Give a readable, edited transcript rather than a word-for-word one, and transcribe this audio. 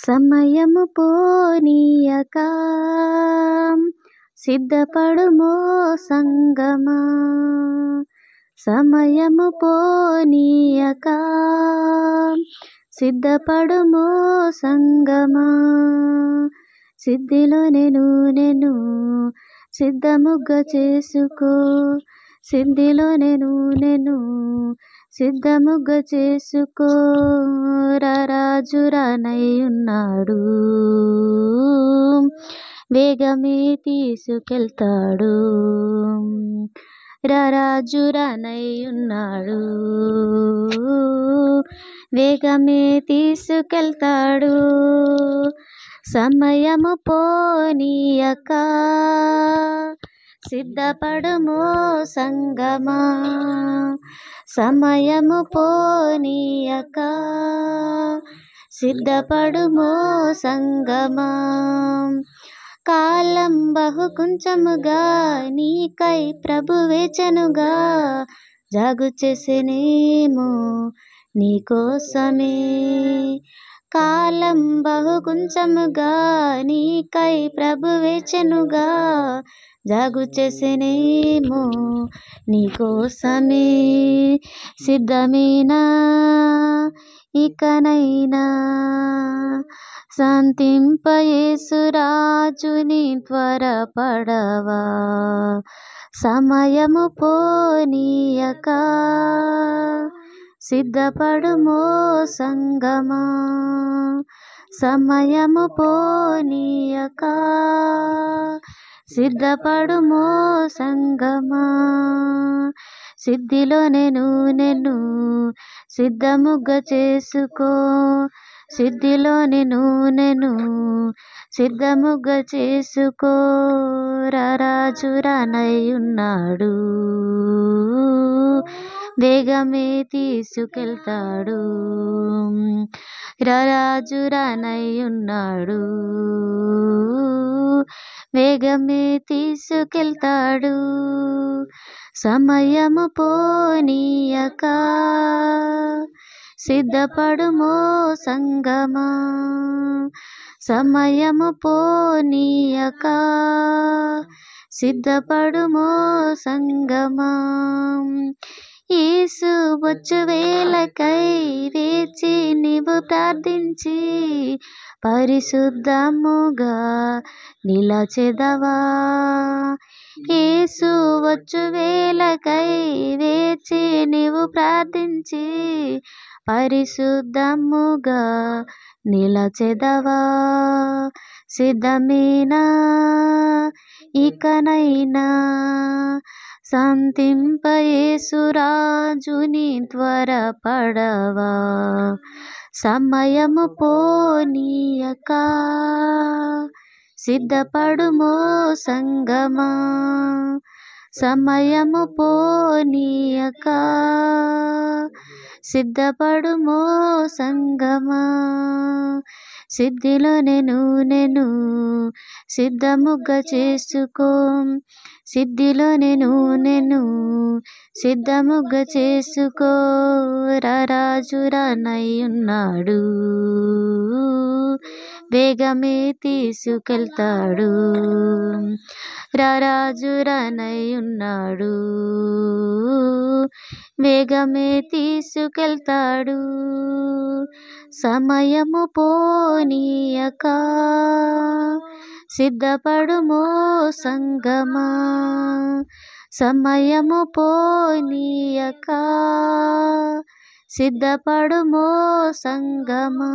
సమయము పోనీయక సిద్ధపడుమో సంగమా. సమయము పోనీయక సిద్ధపడుమో సంగమా. సిద్ధిలో నేను సిద్ధముగా చేసుకో. సిద్ధిలో నేను సిద్ధముగా చేసుకో. రారాజు రానయ్యున్నాడు, వేగమే తీసుకెళ్తాడు. రారాజు రానయ్యున్నాడు, వేగమే తీసుకెళ్తాడు. సమయము పోనీయక సిద్ధపడుమో సంగమా. సమయము పోనీయక సిద్ధపడుమో సంగమా. కాలం బహు కొంచెముగా నీకై ప్రభు వేచెనుగా. జాగు చేసెనేమో నీకోసమే. కాలం బహు కొంచెముగా నీకై ప్రభు వేచెనుగా. జాగు చేసెనేమో నీకోసమే. సిద్ధమేనా ఇకనైనా శాంతింప యేసురాజుని త్వరపడవా. సమయము పోనీయక సిద్ధపడుమో సంగమా. సమయము పోనీయక సిద్ధపడుమో సంగమా. సిద్ధిలో నేను సిద్ధముగా చేసుకో. సిద్ధిలో నేను సిద్ధముగా చేసుకో. రారాజు రానయ్యున్నాడు, వేగమే తీసుకెళ్తాడు. రారాజు రానయ్యున్నాడు, వేగమే తీసుకెళ్తాడు. సమయము పోనీయక సిద్ధపడుమో సంగమా. సమయము పోనీయక సిద్ధపడుమో సంగమా. యేసు వచ్చు వేళకై వేచి నీవు ప్రార్థించి పరిశుద్ధముగా నిలచెదవా. యేసు వచ్చు వేళకై వేచి నీవు ప్రార్థించి పరిశుద్ధముగా నిలచెదవా. సిద్ధమేనా ఇకనైనా శాంతింప యేసురాజుని త్వరపడవా. సమయము పోనీయక సిద్ధపడుమో సంగమా. సమయము పోనీయక సిద్ధపడుమో సంగమా. సిద్ధిలో నేను సిద్ధముగా చేసుకో. సిద్ధిలో నేను సిద్ధముగా చేసుకో. రారాజు రానయ్యున్నాడు, వేగమే తీసుకెళ్తాడు. రారాజు రానయ్యున్నాడు, వేగమే తీసుకెళ్తాడు. సమయము పోనీయక సిద్ధపడుమో సంగమా. సమయము పోనీయక సిద్ధపడుమో సంగమా.